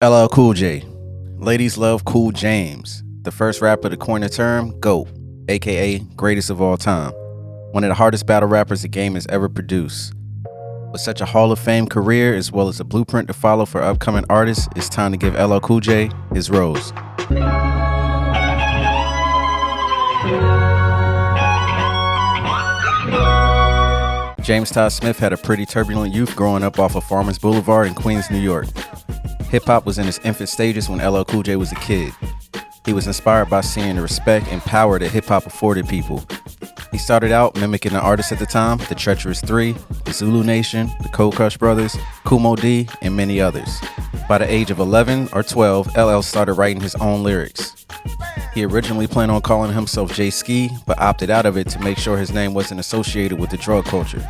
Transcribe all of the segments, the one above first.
LL Cool J. Ladies love Cool James, the first rapper to coin the term GOAT, aka greatest of all time. One of the hardest battle rappers the game has ever produced. With such a Hall of Fame career as well as a blueprint to follow for upcoming artists, it's time to give LL Cool J his rose. James Todd Smith had a pretty turbulent youth growing up off of Farmers Boulevard in Queens, New York. Hip-hop was in its infant stages when LL Cool J was a kid. He was inspired by seeing the respect and power that hip-hop afforded people. He started out mimicking the artists at the time, the Treacherous Three, the Zulu Nation, the Cold Crush Brothers, Kumo D, and many others. By the age of 11 or 12, LL started writing his own lyrics. He originally planned on calling himself J-Ski, but opted out of it to make sure his name wasn't associated with the drug culture.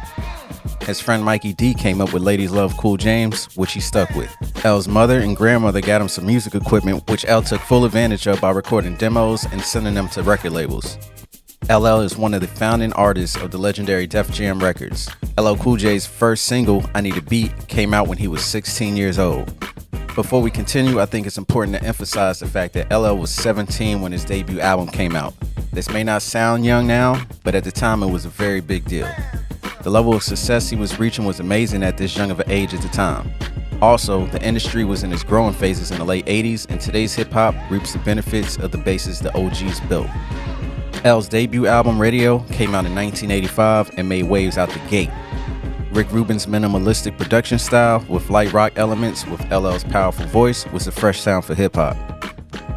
His friend Mikey D came up with Ladies Love Cool James, which he stuck with. L's mother and grandmother got him some music equipment, which L took full advantage of by recording demos and sending them to record labels. LL is one of the founding artists of the legendary Def Jam Records. LL Cool J's first single, I Need a Beat, came out when he was 16 years old. Before we continue, I think it's important to emphasize the fact that LL was 17 when his debut album came out. This may not sound young now, but at the time it was a very big deal. The level of success he was reaching was amazing at this young of an age at the time. Also, the industry was in its growing phases in the late 80s, and today's hip-hop reaps the benefits of the bases the OGs built. L's debut album, Radio, came out in 1985 and made waves out the gate. Rick Rubin's minimalistic production style with light rock elements with LL's powerful voice was a fresh sound for hip-hop.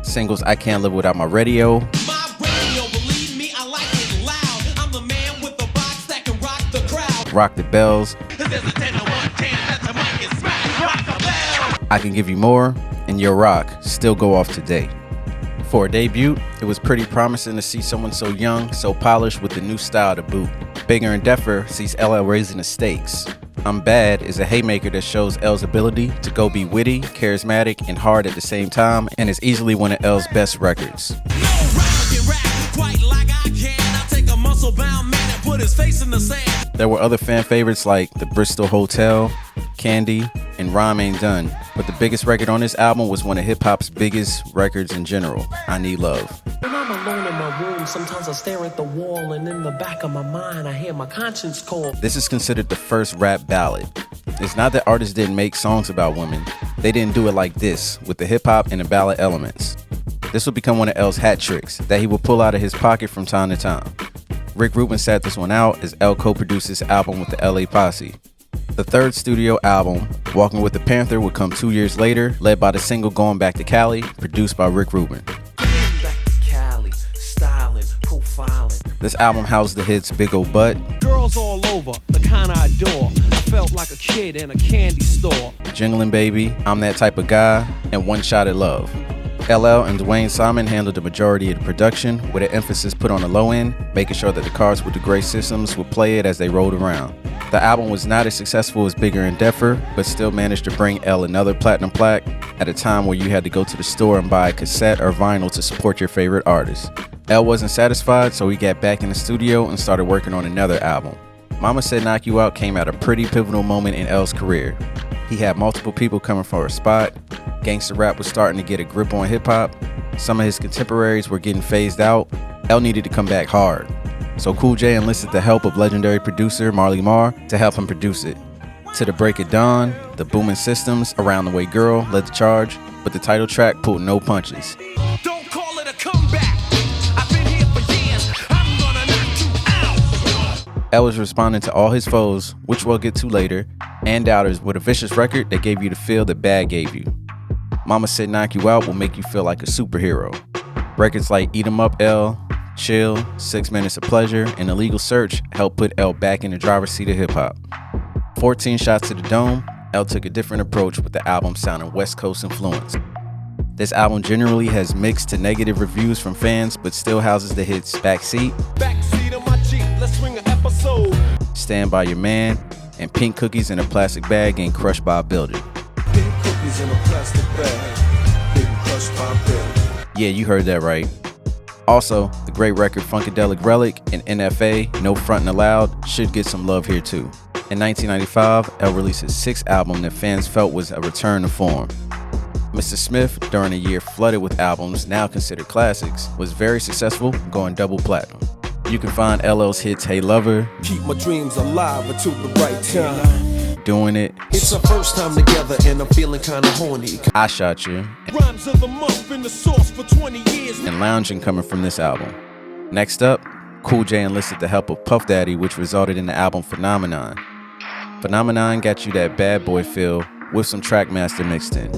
Singles I Can't Live Without My Radio, Rock the Bells, I Can Give You More, and Your Rock still go off today. For a debut, it was pretty promising to see someone so young, so polished with the new style to boot. Bigger and Deffer sees LL raising the stakes. I'm Bad is a haymaker that shows L's ability to go be witty, charismatic, and hard at the same time, and is easily one of L's best records. There were other fan favorites like The Bristol Hotel, Candy, and Rhyme Ain't Done, but the biggest record on this album was one of hip-hop's biggest records in general, I Need Love. When I'm alone in my room, sometimes I stare at the wall, and in the back of my mind, I hear my conscience call. This is considered the first rap ballad. It's not that artists didn't make songs about women. They didn't do it like this, with the hip-hop and the ballad elements. This would become one of L's hat tricks that he would pull out of his pocket from time to time. Rick Rubin sat this one out as L co-produced this album with the LA Posse. The third studio album, Walking with the Panther, would come 2 years later, led by the single Going Back to Cali, produced by Rick Rubin. This album housed the hits Big Ol' Butt, Girls All Over, the kind I adore. I felt like a kid in a candy store. Jinglin' Baby, I'm That Type of Guy, and One Shot at Love. LL and Dwayne Simon handled the majority of the production, with an emphasis put on the low end, making sure that the cars with the gray systems would play it as they rolled around. The album was not as successful as Bigger and Deffer, but still managed to bring L another platinum plaque at a time where you had to go to the store and buy a cassette or vinyl to support your favorite artist. L wasn't satisfied, so he got back in the studio and started working on another album. Mama Said Knock You Out came at a pretty pivotal moment in L's career. He had multiple people coming for a spot, gangster rap was starting to get a grip on hip-hop, some of his contemporaries were getting phased out, L needed to come back hard. So Cool J enlisted the help of legendary producer Marley Marl to help him produce it. To the Break of Dawn, the booming systems, Around the Way Girl led the charge, but the title track pulled no punches. Don't call it a comeback. I've been here for years. I'm gonna knock you out. L was responding to all his foes, which we'll get to later, and doubters with a vicious record that gave you the feel that Bad gave you. Mama Said Knock You Out will make you feel like a superhero. Records like Eat 'Em Up L, Chill, 6 Minutes of Pleasure, and Illegal Search helped put L back in the driver's seat of hip-hop. 14 Shots to the Dome, L took a different approach with the album sounding West Coast influence. This album generally has mixed to negative reviews from fans, but still houses the hits Backseat, Backseat of my Jeep, let's swing an episode. Stand By Your Man, and Pink Cookies in a Plastic Bag Getting Crushed by a Building. Pink cookies in a plastic bag, getting crushed by a building. Yeah, you heard that right. Also, the great record Funkadelic Relic and NFA, No Frontin' Allowed, should get some love here too. In 1995, L released his sixth album that fans felt was a return to form. Mr. Smith, during a year flooded with albums now considered classics, was very successful, going double platinum. You can find LL's hits Hey Lover, Keep my dreams alive until the right time. Doing It, It's our first time together and I'm feeling kinda horny. I Shot You, Rhymes of the month been the source for 20 years. and Lounging coming from this album. Next up, Cool J enlisted the help of Puff Daddy, which resulted in the album Phenomenon. Phenomenon got you that bad boy feel with some Trackmaster mixed in.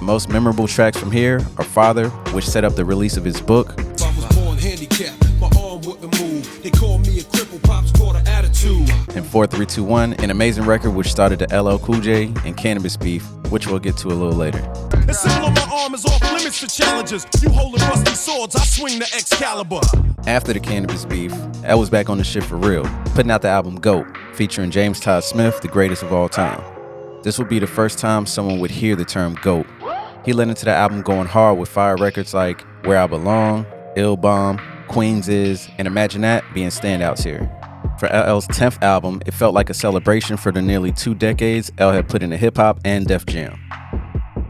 Most memorable tracks from here are Father, which set up the release of his book, I was born handicapped, my arm wouldn't move. They called me a cripple, pops caught an attitude. and 4321, an amazing record which started the LL Cool J and Cannabis beef, which we'll get to a little later. The symbol on my arm is off limits to challenges. You holding rusty swords, I swing the Excalibur. After the Cannabis beef, L was back on the shit for real, putting out the album GO.A.T, featuring James Todd Smith, the greatest of all time. This would be the first time someone would hear the term GOAT. He led into the album going hard with fire records like Where I Belong, Ill Bomb, Queens Is, and Imagine That being standouts here. For LL's 10th album, it felt like a celebration for the nearly 2 decades L had put into hip-hop and Def Jam.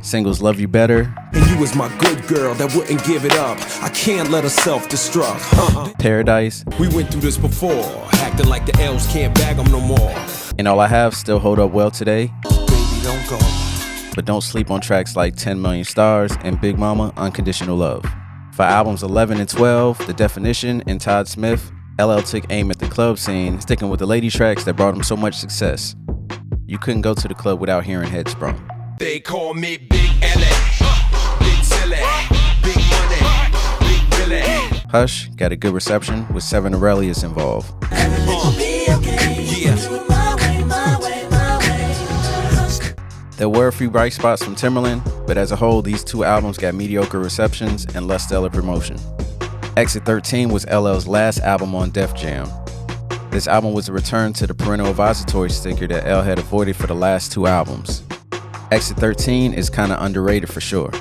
Singles Love You Better, And you was my good girl that wouldn't give it up. I can't let her self-destruct. Paradise, We went through this before, acting like the L's can't bag them no more. and All I Have still hold up well today, Baby, don't go. but don't sleep on tracks like 10 Million Stars and Big Mama, Unconditional Love. For albums 11 and 12, The Definition and Todd Smith, LL took aim at the club scene, sticking with the lady tracks that brought him so much success. You couldn't go to the club without hearing Headsprung. They call me Big L.A., Big Silly, Big Money, Big Billy. Hush got a good reception with Seven Aurelius involved. There were a few bright spots from Timberland, but as a whole, these 2 albums got mediocre receptions and less stellar promotion. XIII was LL's last album on Def Jam. This album was a return to the parental advisory sticker that L had avoided for the last 2 albums. XIII is kinda underrated for sure.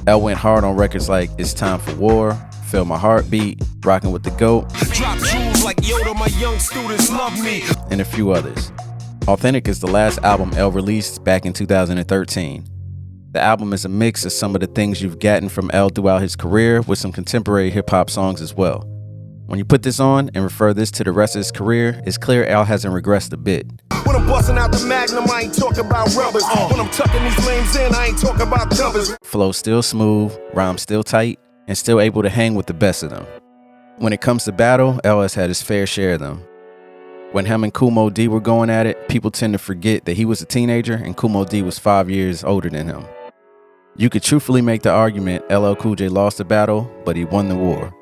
L went hard on records like It's Time for War, Feel My Heartbeat, Rockin' with the GOAT, Drop jewels like Yoda, my young students love me. and a few others. Authentic is the last album L released back in 2013. The album is a mix of some of the things you've gotten from L throughout his career with some contemporary hip-hop songs as well. When you put this on and refer this to the rest of his career, it's clear L hasn't regressed a bit. When I'm busting out the Magnum, I ain't talking about rubbers. When I'm tucking these lames in, I ain't talking about dubbers. Flow still smooth, rhymes still tight, and still able to hang with the best of them. When it comes to battle, L has had his fair share of them. When him and Kumo D were going at it, people tend to forget that he was a teenager and Kumo D was 5 years older than him. You could truthfully make the argument LL Cool J lost the battle, but he won the war.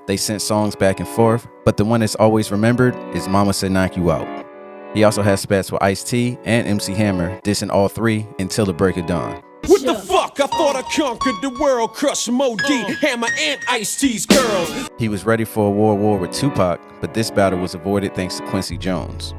They sent songs back and forth, but the one that's always remembered is Mama Said Knock You Out. He also has spats with Ice-T and MC Hammer, dissing all 3 until the break of dawn. What the fuck? I thought I conquered the world, crush Mo.D, Hammer, and Ice-T's girls. He was ready for a war with Tupac, but this battle was avoided thanks to Quincy Jones.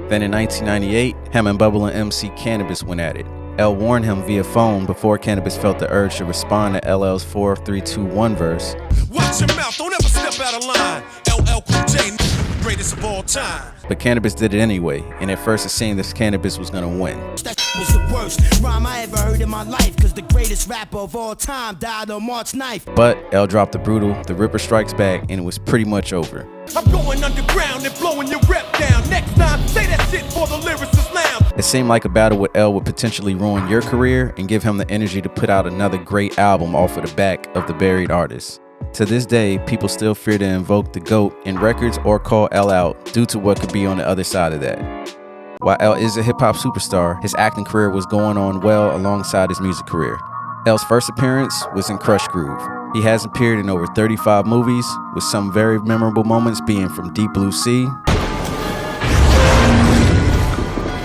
Then in 1998, him and Bubble and MC Cannabis went at it. L warned him via phone before Cannabis felt the urge to respond to LL's 4-3-2-1 verse. Watch your mouth, don't ever step out of line. LL Cool J, greatest of all time. But Cannabis did it anyway, and at first it seemed this Cannabis was gonna win. That was the worst rhyme I ever heard in my life, cause the greatest rapper of all time died on March 9th. But L dropped the brutal, the Ripper strikes back, and it was pretty much over. I'm going underground and blowing your rep down. Next time, say that shit for the lyricist lounge. It seemed like a battle with L would potentially ruin your career and give him the energy to put out another great album off of the back of the buried artist. To this day, people still fear to invoke the GOAT in records or call L out due to what could be on the other side of that. While L is a hip-hop superstar, his acting career was going on well alongside his music career. L's first appearance was in Crush Groove. He has appeared in over 35 movies, with some very memorable moments being from Deep Blue Sea,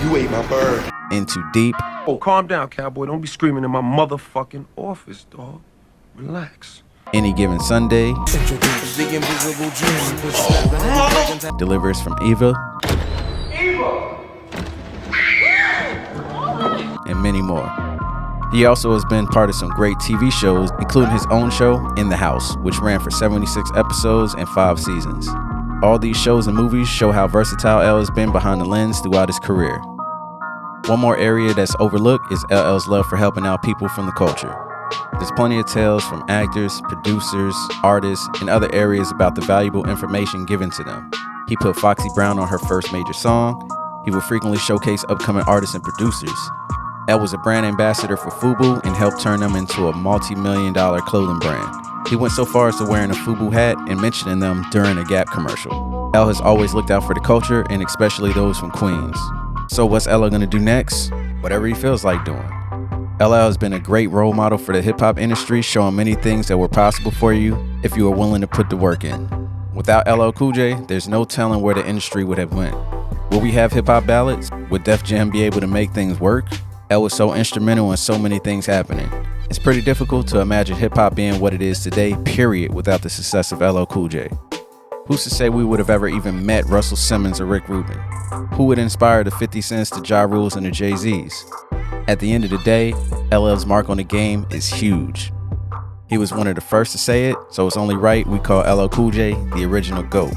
You ate my bird. Into Deep, Oh, calm down, cowboy. Don't be screaming in my motherfucking office, dog. Relax. Any Given Sunday, Introduce the invisible dream. Delivers from Eva, and many more. He also has been part of some great TV shows, including his own show, In the House, which ran for 76 episodes and 5 seasons. All these shows and movies show how versatile L has been behind the lens throughout his career. One more area that's overlooked is LL's love for helping out people from the culture. There's plenty of tales from actors, producers, artists, and other areas about the valuable information given to them. He put Foxy Brown on her first major song. He would frequently showcase upcoming artists and producers. L was a brand ambassador for FUBU and helped turn them into a multi-million-dollar clothing brand. He went so far as to wearing a FUBU hat and mentioning them during a Gap commercial. L has always looked out for the culture and especially those from Queens. So what's LL gonna do next? Whatever he feels like doing. LL has been a great role model for the hip-hop industry, showing many things that were possible for you if you were willing to put the work in. Without LL Cool J, there's no telling where the industry would have went. Will we have hip-hop ballads? Would Def Jam be able to make things work? L was so instrumental in so many things happening. It's pretty difficult to imagine hip-hop being what it is today, period, without the success of LL Cool J. Who's to say we would have ever even met Russell Simmons or Rick Rubin? Who would inspire the 50 Cents, the Ja Rules, and the Jay-Z's? At the end of the day, LL's mark on the game is huge. He was one of the first to say it, so it's only right we call LL Cool J the original GOAT.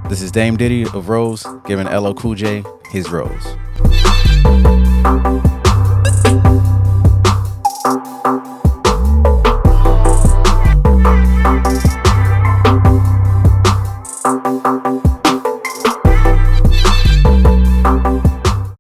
This is Dame Diddy of R.O.S.E, giving LL Cool J his rose.